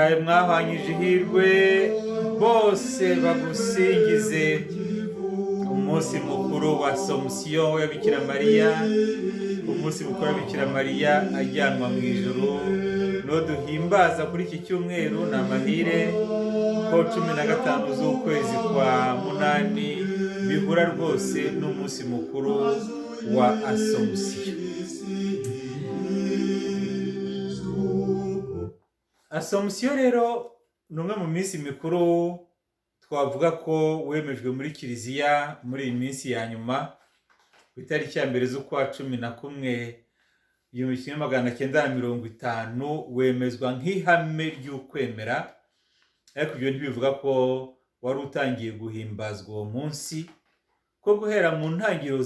kawe mwahwanyije ihirwe bose bagusingize. Umunsi mukuru wa Somusiyo ya Bikira Mariya, umunsi mukuru wa Bikira Mariya ajyanwa mu ijuru, no duhimbaza kuri iki cyumweru ni amahire ko 15 z'ukwezi kwa munani bihura rwose n'umunsi mukuru wa Asomusiyo. Asomusiyo rero ni umwe mu minsi mikuru twavuga ko wemejwe muri Kiliziya muri iyi minsi ya nyuma ku itariki ya mbere z'ukwa 11 1950 wemezwa nk'ihame ry'ukwemera, ariko ibyo ntibivuga ko wari utangiye guhimbazwa uwo munsi, ko guhera mu ntangiriro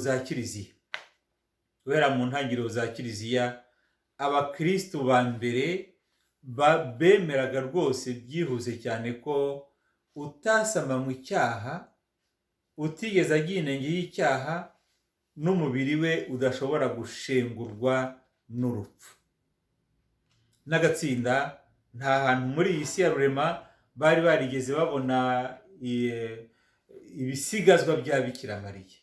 za Kiliziya abakristo ba mbere bemeraga rwose byihuse cyane ko utasama mu cyaha, utigeze agira inenge y'icyaha, n'umubiri we udashobora gushengurwa n'urupfu. N'agatsinda nta hantu muri iyi si ya rurema bari barigeze babona ibisigazwa bya Bikira Mariya.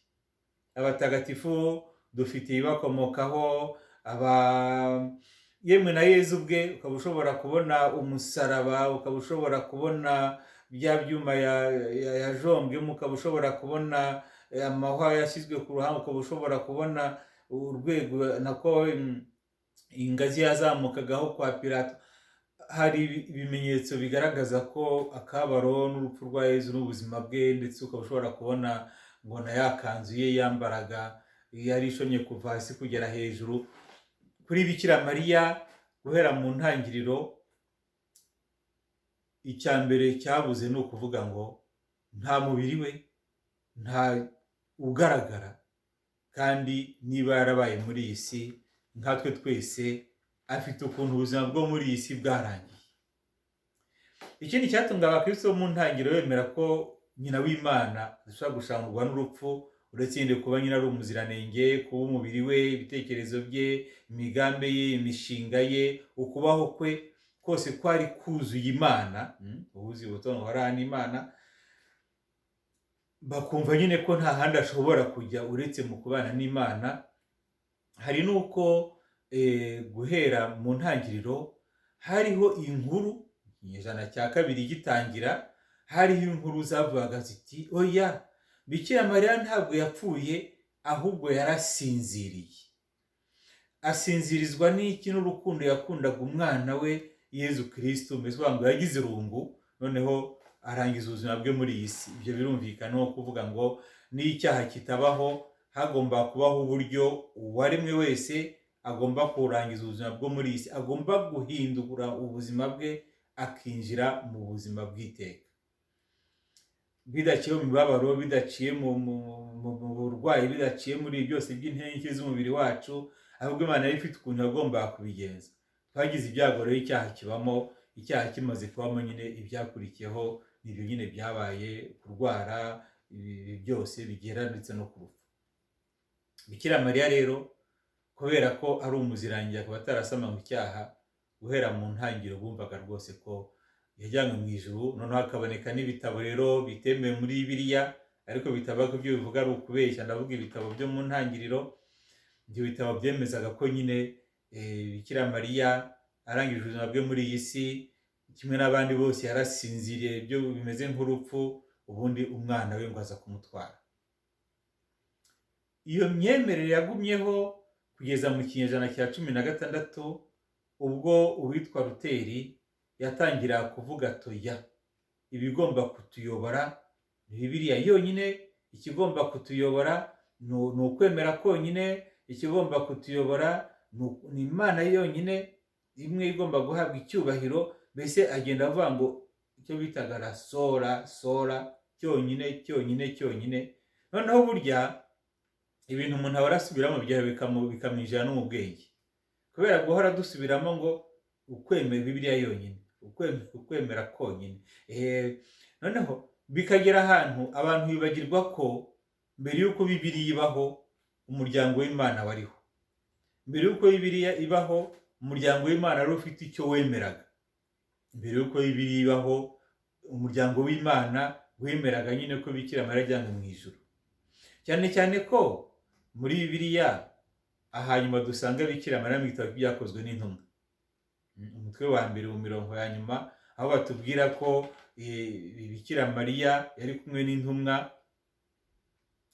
Abatagatifu dufite ibibakomokaho, yemwe na Yezu ubwe ukaba ushobora kubona umusaraba, ukaba ushobora kubona bya byuma yajombwemo, ukaba ushobora kubona amahwa yashyizwe ku ruhande, ukaba ushobora kubona urwego nako ingazi yazamukagaho kwa Pilato. Hari ibimenyetso bigaragaza ko akabaro n'urupfu rwa Yezu n'ubuzima bwe, ndetse ukaba ushobora kubona ngo na yakanzu ye yambaraga yari ishomye kuva hasi kugera hejuru. Kuri Bikira Mariya guhera mu ntangiriro, icya mbere cyabuze ni ukuvuga ngo nta mubiri we, nta ugaragara, kandi niba yarabaye muri iyi si nkatwe twese, afite ukuntu ubuzima bwo muri iyi si bwarangiye. Ikindi cyatumye abakristo bo mu ntangiriro bemera ko nyina w'Imana ashobora gushangurwa n'urupfu, uretse yindi kuba nyina ari umuziranenge, kuba umubiri we, ibitekerezo bye, imigambi ye, imishinga ye, ukubaho kwe kose kwari kuzuye Imana, ubuzi butongo harana Imana, bakumva nyine ko nta handi ashobora kujya uretse mu kubana n'Imana. Hari nuko guhera mu ntangiriro hariho inkuru, ikinyejana cya kabiri gitangira, hariho inkuru zavugaga ziti oya, Bikira Mariya ntabwo yapfuye, ahubwo yarasinziriye. Asinzirizwa n'iki? N'urukundo yakundaga umwana we Yezu Kristo, mbese ngo yagize irungu, noneho arangiza ubuzima bwe muri iyi si. Ibyo birumvikana no kuvuga ngo n'icyaha kitabaho, hagomba kubaho uburyo uwaremwe wese agomba kurangiza ubuzima bwo muri iyi si, agomba guhindura ubuzima bwe akinjira mu buzima bw'iteka, bidaciye mu mibabaro, bidaciye mu burwayi, bidaciye muri byose by'intenke z'umubiri wacu, ahubwo Imana yari ifite ukuntu yagombaga kubigenza. Twagize ibyago rero icyaha kibamo, icyaha kimaze kubamo nyine ibyakurikiyeho nibyo nyine byabaye, kurwara, ibi byose bigera ndetse no ku rupfu. Bikira Mariya rero kubera ko ari umuziranenge, akaba atarasama mu cyaha, guhera mu ntangiriro bumvaga rwose ko yajyanywe mu ijuru. Noneho hakaboneka n'ibitabo rero bitemewe muri Bibiliya, ariko bitabaga ibyo bivuga ari ukubeshya. Ndavuga ibitabo byo mu ntangiriro, ibyo bitabo byemezaga ko nyine Bikira Mariya arangije ubuzima bwe muri iyi si, kimwe n'abandi bose yarasinziriye, byo bimeze nk'urupfu, ubundi umwana we ngo aza kumutwara. Iyo myemerere yagumyeho kugeza mu kinyejana cya 16, ubwo uwitwa Luteri yatangira kuvuga toya, ibigomba kutuyobora ni Bibiliya yonyine, ikigomba kutuyobora ni ukwemera konyine, ikigomba kutuyobora ni Imana yonyine imwe igomba guhabwa icyubahiro. Mbese agenda avuga ngo icyo bitaga la sola cyonyine. Noneho burya ibintu umuntu ahora asubiramo byawe bikamwinjira no mu bwenge, kubera guhora dusubiramo ngo ukwemera Bibiliya yonyine, ukwemera konyine. Noneho bikagera ahantu abantu bibagirwa ko mbere y'uko Bibiliya ibaho umuryango w'Imana wariho. Mbere y'uko Bibiliya ibaho umuryango w'Imana wari ufite icyo wemeraga. mbere y'uko Bibiliya ibaho umuryango w'Imana wemeraga nyine ko Bikira Mariya ajyanywe mu ijuru, cyane cyane ko muri Bibiliya ahanyuma dusanga Bikira Mariya mu gitabo byakozwe n'intumwa, umutwe wa mbere mu mirongo ya nyuma, aho batubwira ko Bikira Mariya yari kumwe n'intumwa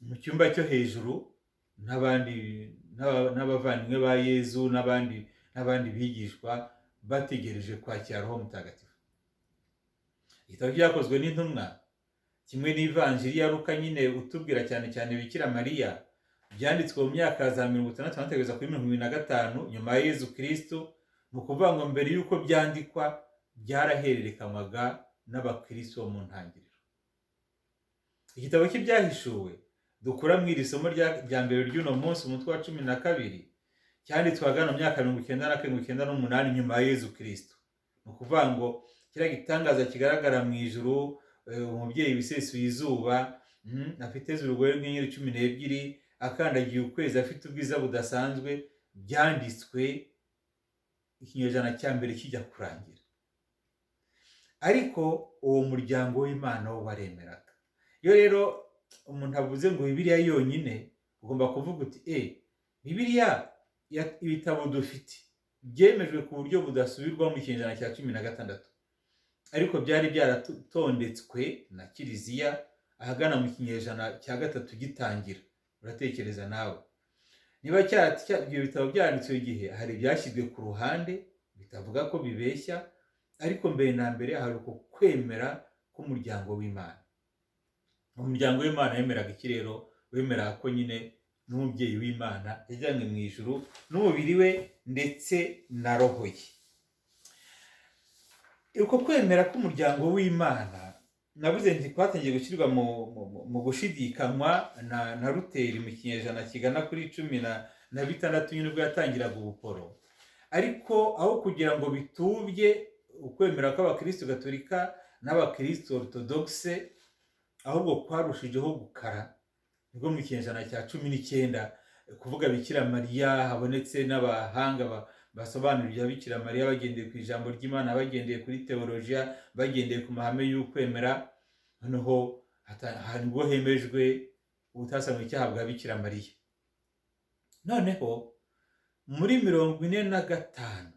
mu cyumba cyo hejuru n'abavandimwe ba Yezu n'abandi bigishwa bategereje kwakira Roho Mutagatifu. Igitabo cyakozwe n'intumwa kimwe n'ivanjiri ya Luka nyine utubwira cyane cyane Bikira Mariya byanditswe mu myaka za 1960 kugeza kuri 1925 nyuma ya Yezu Kristo. Mu kuvuga ngo mbere y'uko byandikwa byarahererekanywaga n'abakristo bo mu ntangiriro. Igitabo cy'ibyahishuwe dukura mu iri somo rya mbere ry'uno munsi umutwe wa 12 cyanditswe hagana mu myaka 1998 nyuma ya Yezu Kristo. Mu kuvuga ngo kiriya gitangaza kigaragara mu ijuru, umubyeyi wisesuye izuba, afite z'urugori rw'inyenyeri 12, akandagiye ukwezi afite ubwiza budasanzwe, byanditswe ikinyejana cya mbere kijya kurangira. Ariko uwo muryango w'Imana wo waremeraga. Iyo rero umuntu avuze ngo Bibiliya yonyine, ugomba kuvuga uti Bibiliya ibitabo dufite byemejwe ku buryo budasubirwaho mu kinyejana cya 16, ariko byari byaratondetswe na Kiliziya ahagana mu kinyejana cya 3 gitangira. Uratekereza nawe niba ibyo bitabo byanditswe igihe hari byashyizwe ku ruhande bitavuga ko bibeshya, ariko mbere na mbere hari uko kwemera k'umuryango w'Imana. Umuryango w'Imana yemeraga iki rero? Wemeraga ko nyine n'umubyeyi w'Imana yajyanywe mu ijuru n'umubiri we ndetse na roho ye. Uko kwemera k'umuryango w'Imana navuze nti kwatangiye gushyirwa mu gushidikanywa na Luteri mu kinyejana kigana kuri 16 nyine ubwo yatangiraga ubuporo. Ariko aho kugira ngo bitubye ukwemera kw'abakristo gatolika n'abakristo orthodoxe, ahubwo kwarushijeho gukara nibwo mu kinyejana cya 19 kuvuga Bikira Mariya habonetse n'abahanga basobanurira Bikira Mariya bagendeye ku ijambo ry'Imana, bagendeye kuri teologiya, bagendeye ku mahame y'ukwemera. Noneho nibwo hemejwe ubutasamwe icyaha bwa Bikira Mariya. Noneho muri 45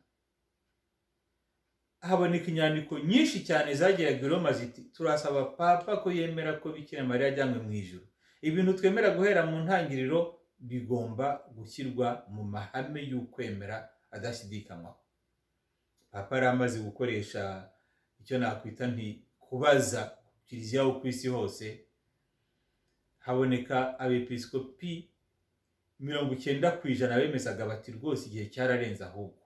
haboneka inyandiko nyinshi cyane zageraga i Roma ziti turasaba Papa ko yemera ko Bikira Mariya ajyanywe mu ijuru. Ibintu twemera guhera mu ntangiriro bigomba gushyirwa mu mahame y'ukwemera adashidikanywaho. Papa yari amaze gukoresha icyo nakwita nti kubaza Kiliziya ku isi hose. Haboneka abepiskopi 90% bemezaga bati rwose igihe cyararenze. Ahubwo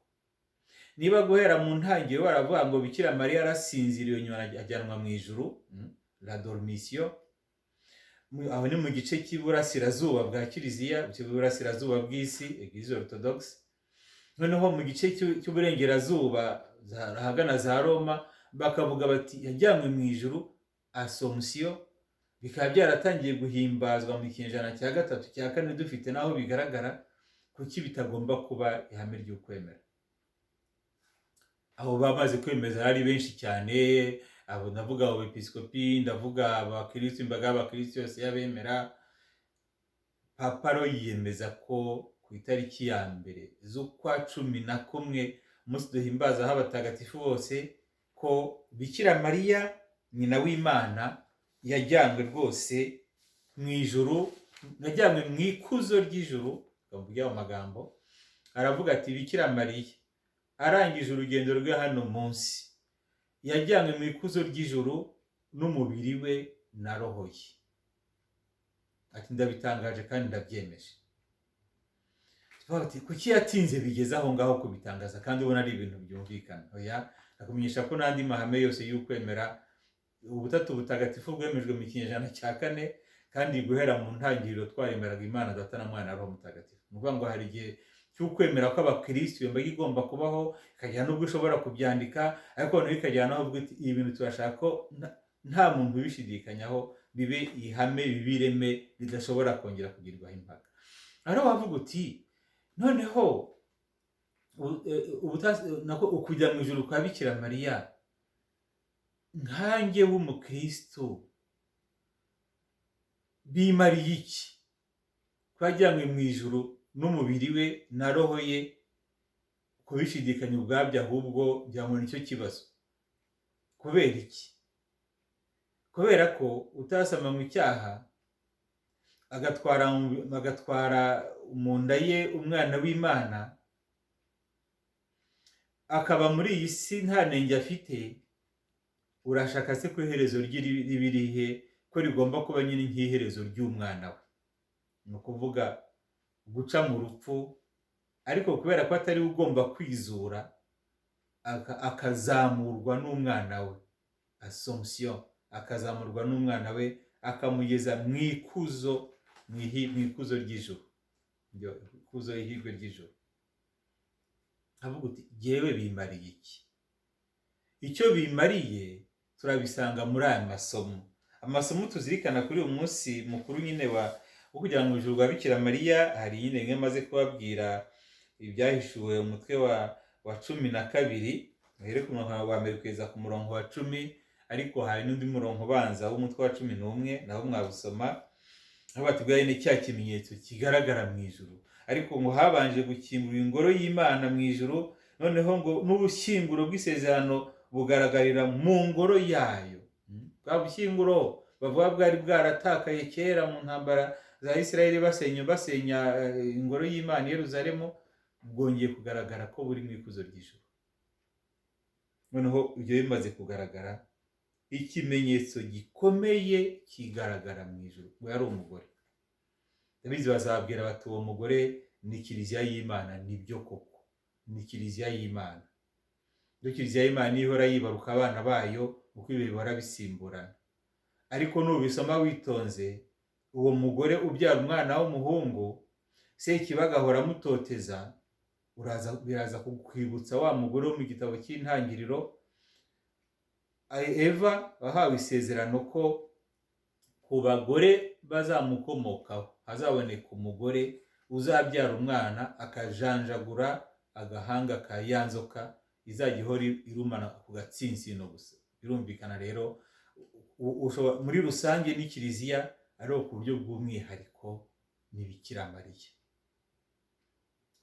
niba guhera mu ntangiriro baravuga ngo Bikira Mariya arasinziriye nyuma ajyanwa mu ijuru, la dormition, aho ni mu gice cy'iburasirazuba bwa Kiliziya, cy'iburasirazuba bw'isi, Eglise Orthodoxe. Noneho mu gice cy'uburengerazuba ahagana za Roma bakavuga bati yajyanywe mu ijuru, Assomption. Bikaba byaratangiye guhimbazwa mu kinyejana cya 3 cya 4 dufite naho bigaragara kuki bitagomba kuba ihame ry'ukwemera. Aho bamaze kwemeza ari benshi cyane, abo ndavuga abepiskopi, ndavuga abakristo, imbaga y'abakristo yose yabemera. Papa ro yiyemeza ko ku itariki ya mbere z'ukwa 11 umunsi duhimbaza abatagatifu bose, ko Bikira Mariya nyina w'Imana yajyanywe rwose mu ijuru, yajyanywe mu ikuzo ry'ijuru. Akavuga mu magambo aravuga ati Bikira Mariya arangije urugendo rwe hano munsi yajyanywe mu ikuzo ry'ijuru n'umubiri we na roho ye. Ati ndabitangaje kandi ndabyemeje. Ati kuki yatinze bigeze aho ngaho kubitangaza kandi ubona ari ibintu byumvikana? Oya, nakumenyesha ko n'andi mahame yose y'ukwemera ubutatu butagatifu bwemejwe mu kinyejana cya 4, kandi guhera mu ntangiriro twaremeraga Imana Data na Mwana na Roho Mutagatifu. Nuvuga ngo hari igihe cy'ukwemera kw'abakristo yembaga igomba kubaho, ikajyana n'ubwo ushobora kubyandika, ariko naho ikajyana n'ubwo ibi bintu turashaka ko nta muntu ubishidikanyaho, bibe ihame, bibireme ridashobora kongera kugirwaho impaka. Ari wavuga uti noneho ukujya mu ijuru kwa Bikira Mariya nkanjye w'umukristo bimariye iki twajyanywe mu ijuru n'umubiri we na roho ye? Kubishidikanya ubwabyo ahubwo byamura nicyo kibazo. Kubera iki? Kubera ko utasama mu cyaha agatwara mu nda ye umwana w'Imana, akaba muri iyi si nta nenge afite, urashaka se ko iherezo ririhe ko rigomba kuba nyine nk'iherezo ry'umwana we? Ni ukuvuga guca mu rupfu, ariko kubera ko atari ugomba kwizura akazamurwa n'umwana we, assomption, akazamurwa n'umwana we akamugeza mu ikuzo ry'ijuru, ikuzo ihirwe ry'ijuru. Avuga uti jyewe bimariye iki? Icyo bimariye turabisanga muri aya amasomo tuzirikana kuri uyu munsi mukuru nyine wo kugira ngo ijuru rwa Bikira Mariya. Hari nyine mwe maze kubabwira ibyahishuwe umutwe wa 12, muhere ku murongo wa mbere kugeza ku murongo wa 10, ariko hari n'undi murongo ubanza w'umutwe wa 11 naho mwabusoma, aho batubwira ni cya kimenyetso kigaragara mu ijuru. Ariko ngo habanje gukingura ingoro y'Imana mu ijuru, noneho ngo n'ubushyinguro bw'isezerano bugaragarira mu ngoro yayo. Bwa bushyinguro bavuga bwari bwaratakaye kera mu ntambara za Isirayeli basenya ingoro y'Imana i Yerusalemu, bwongeye kugaragara ko buri mu ikuzo ry'ijuru. Noneho ibyo bimaze kugaragara, ikimenyetso gikomeye kigaragara mu ijuru, ngo yari umugore. Abizi bazabwira bati uwo mugore ni kiliziya y'Imana. Nibyo koko, ni kiliziya y'Imana. Iyo kiliziya y'Imana ihora yibaruka abana bayo uko ibihe bihora bisimburana. Ariko nubisoma witonze, uwo mugore ubyara umwana w'umuhungu, Sekibaga ahora amutoteza, biraza kukwibutsa wa mugore wo mu gitabo cy'Intangiriro, Eva wahawe isezerano ko ku bagore bazamukomokaho hazaboneka umugore uzabyara umwana akajanjagura agahanga ka ya nzoka izajya ihora irumana ku gatsinsino gusa. Birumvikana rero muri rusange ni kiliziya, ariko ku buryo bw'umwihariko ni Bikira Mariya.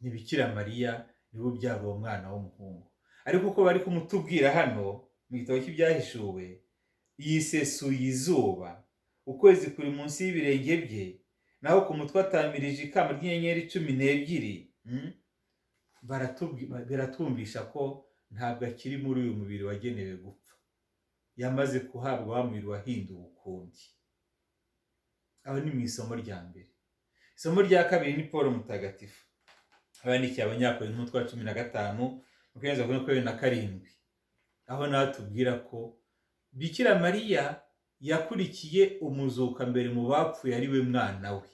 Ni Bikira Mariya niwe ubyara uwo mwana w'umuhungu. Ariko uko bari kumutubwira hano mu gitabo cy'ibyahishuwe, yisesuye izuba, ukwezi kuri munsi y'ibirenge bye, naho ku mutwe atamirije ikamba ry'inyenyeri 12. Biratumvisha ko ntabwo akiri muri uyu mubiri wagenewe gupfa, yamaze kuhabwa wa mubiri wahinduwe ukundi. Aho ni mu isomo rya mbere. Isomo rya kabiri ni Paul Mutagatifu abandikiye Abanyakorinto umutwe wa 15 kugeza kuri 27, aho natubwira ko Bikira Mariya yakurikiye umuzuka mbere mu bapfuye ari we mwana we.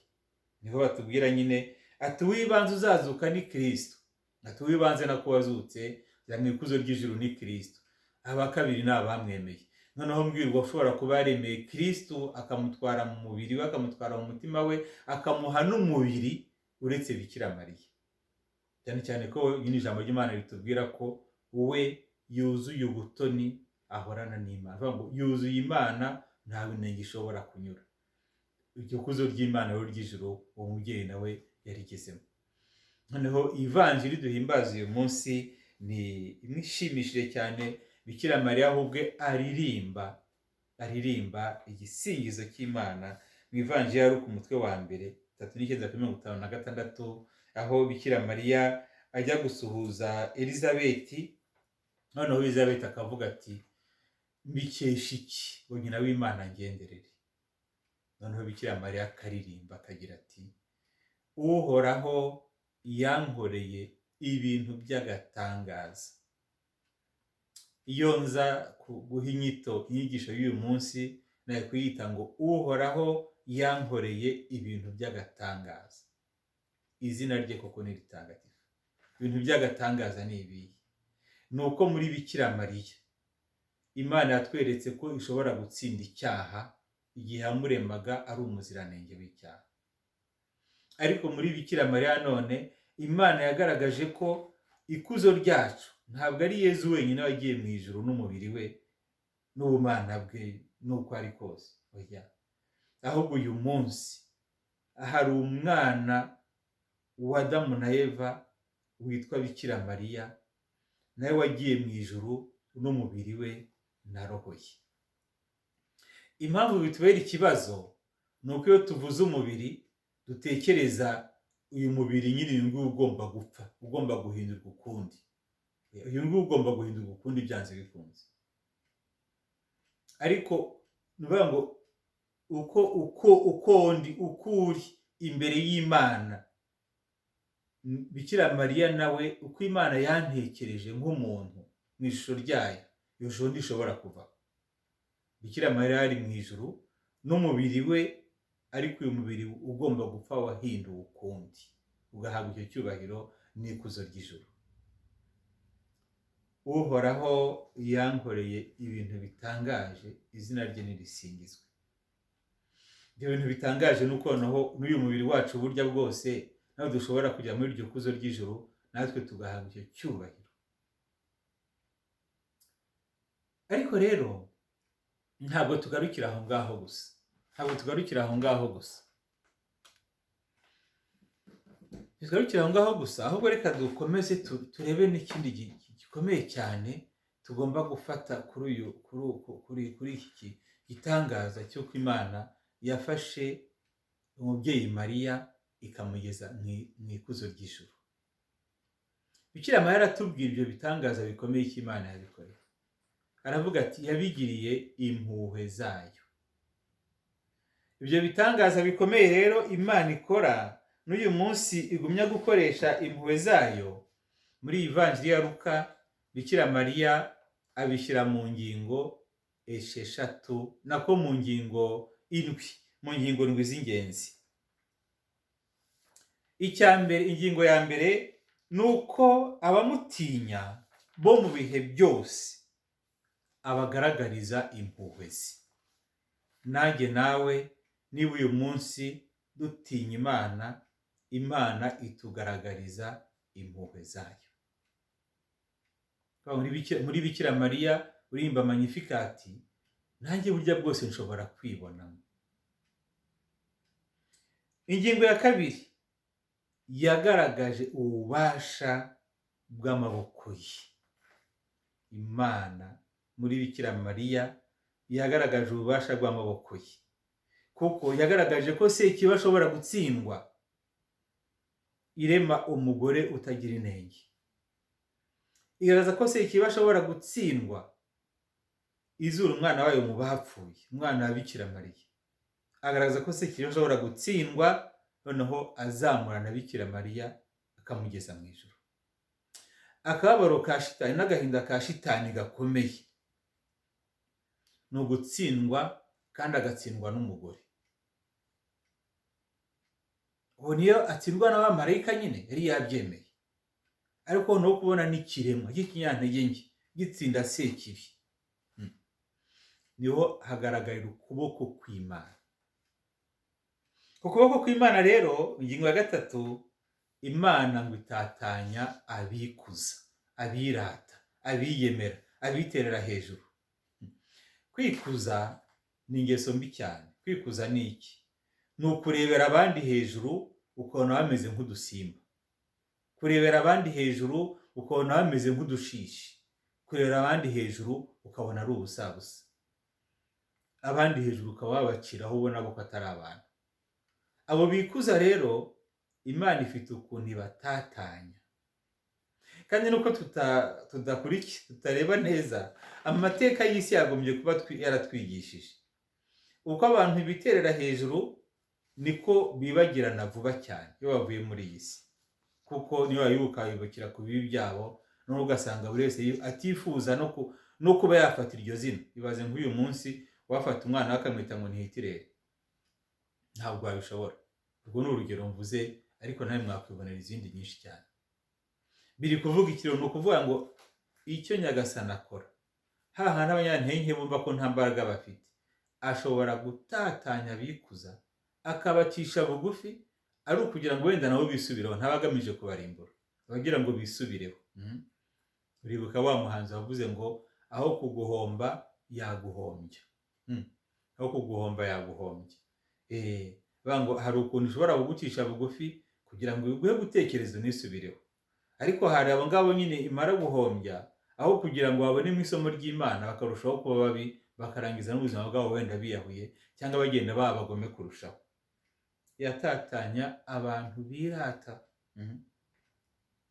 Niho batubwira nyine ati wibanze uzazuka ni Kristo, ati wibanze nako wazutse mu ikuzo ry'ijuru ni Kristo. Aba kabiri ni abamwemeye. Noneho mbwirwa ushobora kuba yaremeye Kristo akamutwara mu mubiri we, akamutwara mu mutima we, akamuha n'umubiri uretse Bikira Mariya. Cyane cyane ko nyine ijambo ry'Imana ritubwira ko we yuzuye ubutoni ahorana n'Imana. Avuga ngo yuzuye Imana, ntawe inenge ishobora kunyura. Iryo kuzo ry'Imana rero ry'ijuru uwo mubyeyi nawe yarigezemo. Noneho ivanjiri duhimbaza uyu munsi ni imwe ishimishije cyane. Bikira Mariya ahubwe aririmba igisingizo cy'Imana mu ivanjiri ya Luka umutwe wa mbere 39-56, aho Bikira Mariya ajya gusuhuza Elizabeti. Noneho Elizabeti akavuga ati mbikesha iki ngo nyina w'Imana ngenderere. Noneho Bikira Mariya akaririmba akagira ati Uhoraho yankoreye ibintu by'agatangaza. Iyo nza guha inyigisho y'uyu munsi naye kuyita ngo Uhoraho yankoreye ibintu by'agatangaza. Izina rye koko ni ritagatifu. Ibintu by'agatangaza ni ibihe? Ni uko muri Bikira Mariya Imana yatweretse ko ishobora gutsinda icyaha igihe yamuremaga ari umuziranenge w'icyaha. Ariko muri Bikira Mariya none Imana yagaragaje ko ikuzo ryacu ntabwo ari Yezu wenyine wagiye mu ijuru n'umubiri we n'ubumana bwe n'uko ari kose, oya, ahubwo uyu munsi hari umwana wa Adamu na Eva witwa Bikira Mariya, nawe wagiye mu ijuru n'umubiri we na roho ye. Impamvu bitubera ikibazo ni uko iyo tuvuze umubiri dutekereza uyu mubiri nyine uyu nguyu ugomba gupfa, ugomba guhindurwa ukundi, uyu nguyu ugomba guhindurwa ukundi byanze bikunze. Ariko ni ukuvuga ngo uko uri imbere y'Imana, Bikira Mariya nawe uko Imana yantekereje nk'umuntu mu ishusho ryayo, iyo shusho ntishobora kuvaho. Bikira Mariya ari mu ijuru n'umubiri we, ariko uyu mubiri ugomba gupfa wahinduwe ukundi, ugahabwa icyo cyubahiro n'ikuzo ry'ijuru. Uhoraho yankoreye ibintu bitangaje, izina rye nirisingizwe. Ibyo bintu bitangaje ni uko noneho n'uyu mubiri wacu burya bwose nawe dushobora kujya muri iryo kuzo ry'ijuru, natwe tugahabwa icyo cyubahiro. Ariko rero ntabwo tugarukira aho ngaho gusa, ahubwo reka dukomeze turebe n'ikindi gikomeye cyane tugomba gufata kuri iki gitangaza cy'uko Imana yafashe umubyeyi Mariya ikamugeza mu ikuzo ry'ijuru. Bikira Mariya aratubwira ibyo bitangaza bikomeye cy'Imana yabikoreye. Aravuga ati yabigiriye impuhwe zayo. Ibyo bitangaza bikomeye rero Imana ikora n'uyu munsi igumya gukoresha impuhwe zayo. Muri Ivanjili ya Luka, Bikira Mariya abishyira mu ngingo esheshatu, nako mu ngingo indwi z'ingenzi. Ingingo ya mbere ni uko abamutinya bo mu bihe byose abagaragariza impuhwe ze. Nanjye nawe niba uyu munsi dutinya Imana, Imana itugaragariza impuhwe zayo. Muri Bikira Mariya uririmba Magnificat, nanjye burya bwose nshobora kwibonamo. Ingingo ya kabiri, yagaragaje ububasha bw'amaboko ye. Imana muri Bikira Mariya yagaragaje ububasha bw'amaboko ye, kuko yagaragaje ko Sekibi ashobora gutsindwa, irema umugore utagira inenge. Igaragaza ko Sekibi ashobora gutsindwa, izura umwana wayo mu bapfuye, umwana wa Bikira Mariya. Agaragaza ko Sekibi ashobora gutsindwa, noneho azamurana Bikira Mariya akamugeza mu ijuru. Akababaro ka shitani n'agahinda ka shitani gakomeye ni ugutsindwa, kandi agatsindwa n'umugore. Ubu niyo atsindwa n'abamarayika nyine yari yabyemeye, ariko no kubona n'ikiremwa cy'ikinyantege nke gitsinda Sekibi, niho hagaragarira ukuboko kw'Imana. Ukuboko kw'Imana rero, ingingo ya gatatu, Imana ngo itatanya abikuza, abirata, abiyemera, abiterera hejuru. Kwikuza ni ingeso mbi cyane. Kwikuza ni iki? Ni ukurebera abandi hejuru ukabona bameze nk'udusimba, kurebera abandi hejuru ukabona bameze nk'udushishi, kurebera abandi hejuru ukabona ari ubusabusa, abandi hejuru ukaba wabaciraho ubona ko atari abantu. Abo bikuza rero Imana ifite ukuntu ibatatanya. Kandi nuko tutareba neza, amateka y'isi yagombye kuba yaratwigishije. Uko abantu biterera hejuru niko bibagirana vuba cyane iyo bavuye muri iyi si, kuko niyo wayibuka wibukira ku bibi byabo, none ugasanga buri wese atifuza no kuba yafata iryo zina. Ibaze nk'uyu munsi wafata umwana akamwita ngo ni Hitireri, ntabwo wabishobora. Urwo ni urugero mvuze, ariko nawe mwakwibonera izindi nyinshi cyane. Biri kuvuga ikiro, ni ukuvuga ngo icyo Nyagasani akora, hahandi abanyantege bumva ko nta mbaraga bafite, ashobora gutatanya abikuza akabacisha bugufi, ari ukugira ngo wenda nabo bisubireho, ntabagamije kubarimbura, abagira ngo bisubireho. Uribuka wa muhanzi wavuze ngo aho kuguhomba yaguhombya. Aho kuguhomba yaguhombya. Ngo hari ukuntu ushobora kugucisha bugufi kugira ngo biguhe gutekereza unisubireho, ariko hari abo ngabo nyine imara guhombya, aho kugira ngo babonemo isomo ry'Imana bakarushaho kuba babi, bakarangiza n'ubuzima bwabo wenda biyahuye cyangwa bagenda baba abagome kurushaho. Yatatanya abantu birata.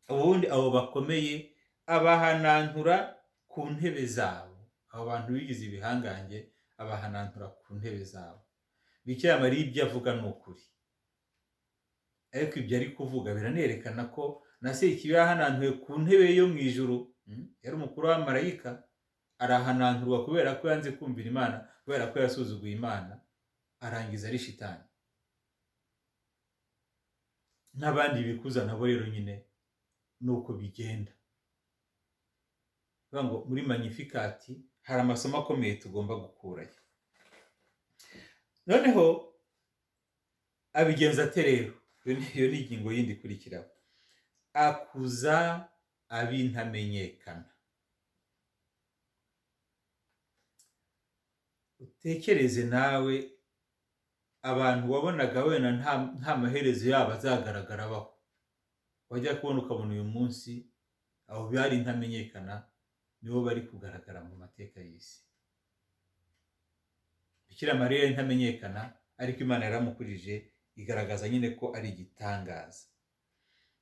Ubundi abo bakomeye abahanantura ku ntebe zabo. Abo bantu bigize ibihangange abahanantura ku ntebe zabo. Bikira Mariya ibyo avuga ni ukuri, ariko ibyo ari kuvuga biranerekana ko na Sekibi yahanantuye ku ntebe yo mu ijuru. Yari umukuru w'abamarayika, arahananturwa kubera ko yanze kumvira Imana, kubera ko yasuzuguye Imana, arangiza ari shitani. N'abandi bikuza nabo rero nyine nuko bigenda. Ngo muri Magnificat hari amasomo akomeye tugomba gukurayo. Noneho abigenza ate rero? Iyo ni ingingo yindi ikurikiraho. Akuza ab'intamenyekana. Utekereze nawe abantu wabonaga wenda nta maherezo yabo azagaragaraho, wajya kubona ukabona uyu munsi abo bari intamenyekana nibo bari kugaragara mu mateka y'isi. Bikira Mariya intamenyekana, ariko Imana yaramukurije igaragaza nyine ko ari igitangaza.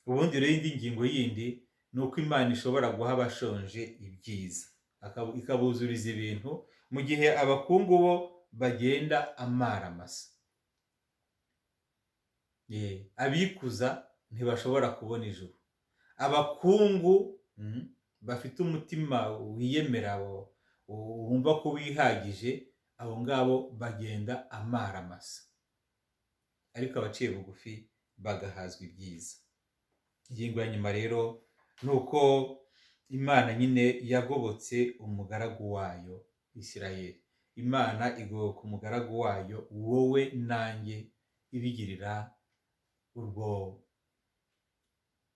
Ubundi rero indi ngingo yindi ni uko Imana ishobora guha abashonje ibyiza, ikabuzuriza ibintu, mu gihe abakungu bo bagenda amara masa. Abikuza ntibashobora kubona ijuru. Abakungu bafite umutima wiyemera, wumva ko wihagije, abo ngabo bagenda amara masa, ariko abaciye bugufi bagahazwa ibyiza. Ingingo ya nyuma rero ni uko Imana nyine yagobotse umugaragu wayo Isirayeli. Imana igoboka umugaragu wayo wowe nanjye, ibigirira urwo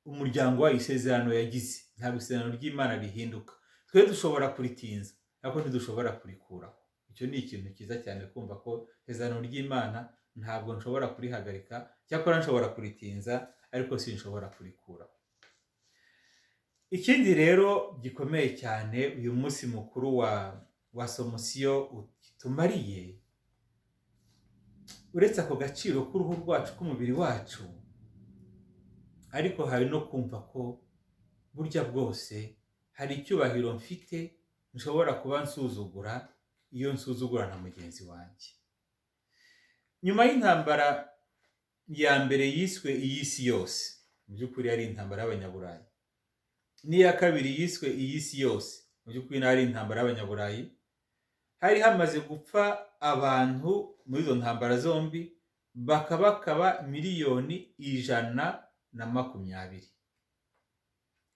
umuryango wayo isezerano yagize. Ntabwo isezerano ry'Imana rihinduka. Twe dushobora kuritinza, ariko ntidushobora kurikuraho. Icyo ni ikintu cyiza cyane, kumva ko isezerano ry'Imana ntabwo nshobora kurihagarika, cyakora nshobora kuritinza, ariko sinshobora kurikuraho. Ikindi rero gikomeye cyane uyu munsi mukuru wa Somosiyo utumariye, uretse ako gaciro k'uruhu rwacu, k'umubiri wacu, ariko hari no kumva ko burya bwose hari icyubahiro mfite nshobora kuba nsuzugura iyo nsuzugura na mugenzi wanjye. Nyuma y'intambara ya mbere yiswe iy'isi yose, mu by'ukuri ari intambara y'Abanyaburayi, n'iya kabiri yiswe iy'isi yose, mu by'ukuri ari intambara y'Abanyaburayi, hari hamaze gupfa abantu muri izo ntambara zombi bakabakaba 120.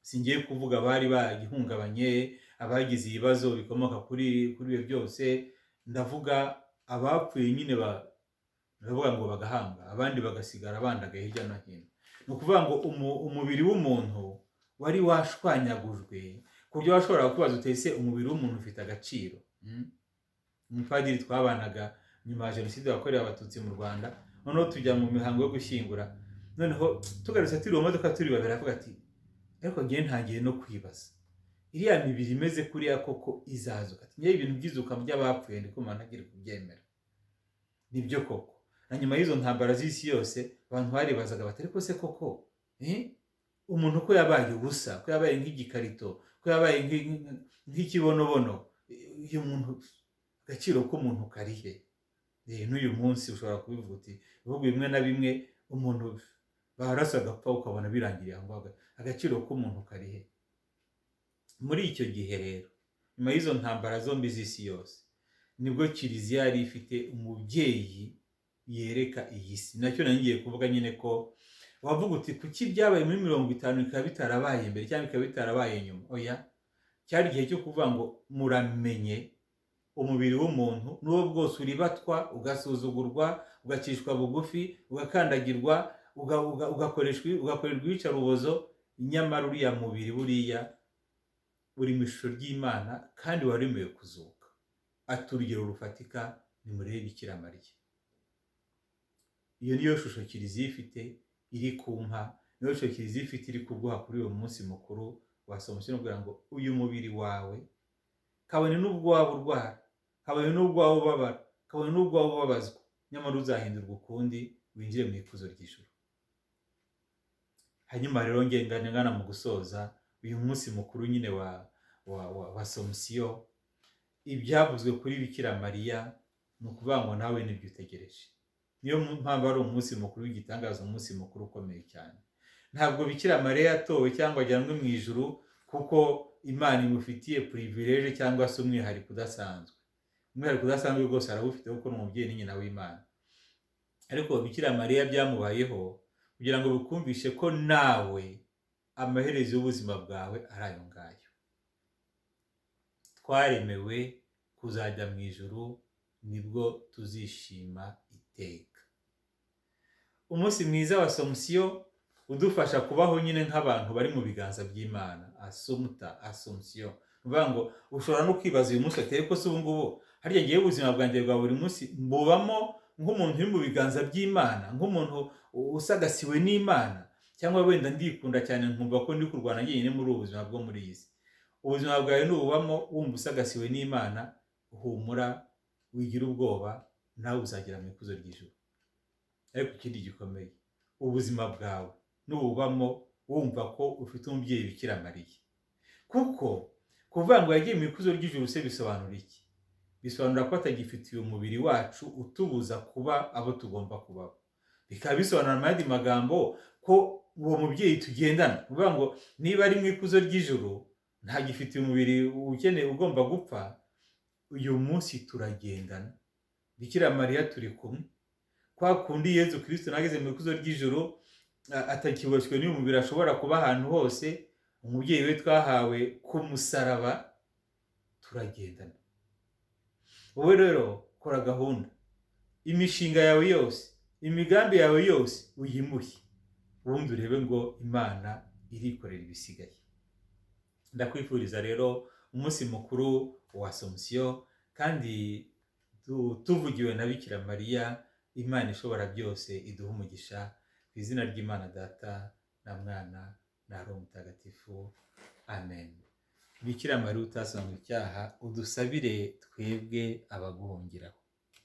Singiye kuvuga bari bagihungabanye, abagize ibibazo bikomoka kuri ibyo byose, ndavuga abapfuye nyine baravuga ngo bagahambwa, abandi bagasigara bandagaye hirya no hino. Ni ukuvuga ngo umubiri w'umuntu wari washwanyagujwe ku buryo washobora kubaza utese umubiri w'umuntu ufite agaciro. Umupadiri twabanaga nyuma ya Jenoside yakorewe Abatutsi mu Rwanda, noneho tujya mu mihango yo gushyingura, noneho tugarutse turi mu modoka turi babiri, avuga ati ariko ngiye ntangiye no kwibaza iriya mibiri imeze kuriya koko izazuka. Ati ngiye ibintu by'izuka by'abapfuye ndiko ntagire kubyemera. Nibyo koko, na nyuma y'izo ntambara z'isi yose abantu baribazaga bati ariko se koko umuntu ko yabaye ubusa, ko yabaye nk'igikarito, ko yabaye nk'ikibonobono, uyu muntu agaciro k'umuntu karihe? N'uyu munsi ushobora kubivuga uti ibihugu bimwe na bimwe umuntu barasa agapfa ukabona birangiriye aho ngaho, agaciro k'umuntu karihe? Muri icyo gihe rero, nyuma y'izo ntambara zombi z'isi yose, nibwo Kiliziya yari ifite umubyeyi yereka iyi si. Nacyo ngiye kuvuga nyine ko wavuga uti kuki byabaye muri 50 bikaba bitarabaye mbere cyangwa bikaba bitarabaye nyuma. Oya, cyari igihe cyo kuvuga ngo muramenye umubiri w'umuntu n'uwo bwose uribatwa, ugasuzugurwa, ugacishwa bugufi, ugakandagirwa, ugakorerwa iyicarubozo, nyamara uriya mubiri buriya uri mu ishusho ry'Imana kandi waremewe kuzuka. ati urugero rufatika nimurebe Bikira Mariya. Iyo niyo shusho Kiliziya ifite iri kumpa, niyo shusho Kiliziya ifite iri kuguha kuri uwo munsi mukuru wa Asomusiyo, kugira ngo uyu mubiri wawe kabone n'ubwo waba urwara, kabone n'ubwo waba ubabara, kabone n'ubwo waba ubabazwa, nyamara uzahindurwa ukundi winjire mu ikuzo ry'ijuru. Hanyuma rero ngana mu gusoza uyu munsi mukuru nyine wa Asomusiyo, ibyavuzwe kuri Bikira Mariya ni ukuvuga ngo nawe nibyo utegereje. Niyo mpamvu ari umunsi mukuru w'igitangaza, umunsi mukuru ukomeye cyane. Ntabwo Bikira Mariya yatowe cyangwa ajyanwe mu ijuru kuko Imana imufitiye privilege cyangwa se umwihariko udasanzwe. Umwihariko udasanzwe rwose arawufite kuko ni umubyeyi ni nyina w'Imana. Ariko Bikira Mariya byamubayeho kugira ngo bikumvishe ko nawe amaherezo y'ubuzima bwawe ari ayo ngayo. Twaremewe kuzajya mu ijuru, nibwo tuzishima iteka. Umunsi mwiza wa Asomusiyo udufasha kubaho nyine nk'abantu bari mu biganza by'Imana. Asomusiyo uvuga ngo ushobora no kwibaza uyu munsi ateye ko se ubu ngubu harya ngiye ubuzima bwanjye bwa buri munsi mbubamo nk'umuntu uri mu biganza by'Imana, nk'umuntu usagasiwe n'Imana, cyangwa wenda ndikunda cyane nkumva ko ndi kurwana njyenyine muri ubu buzima bwo muri iyi si. Ubuzima bwawe nububamo wumva usagasiwe n'Imana, humura, wigira ubwoba, nawe uzagera mu ikuzo ry'ijuru. Ariko ikindi gikomeye, ubuzima bwawe nububamo wumva ko ufite umubyeyi Bikira Mariya. Kuko kuvuga ngo yagiye mu ikuzo ry'ijuru se bisobanura iki? Bisobanura ko atagifitiye umubiri wacu utubuza kuba abo tugomba kubaho. Bikaba bisobanura mu yandi magambo ko uwo mubyeyi tugendana. Kuvuga ngo niba ari mu ikuzo ry'ijuru ntagifitiye umubiri ukeneye ugomba gupfa, uyu munsi turagendana. Bikira Mariya turi kumwe. Kwa kundi Yezu Kristo nageze mu ikuzo ry'ijuru atakiboshywe n'uyu mubiri, ashobora kuba ahantu hose, umubyeyi we twahawe ku musaraba, turagendana. Wowe rero kora gahunda, imishinga yawe yose, imigambi yawe yose uyimuhe, ubundi urebe ngo Imana irikorera ibisigaye. Ndakwifuriza rero umunsi mukuru wa Asomusiyo, kandi tuvugiwe na Bikira Mariya, Imana ishobora byose iduha umugisha. Ku izina ry'Imana Data na Mwana na Roho Mutagatifu, amen. Bikira Mariya utasanga icyaha, udusabire twebwe abaguhungiraho.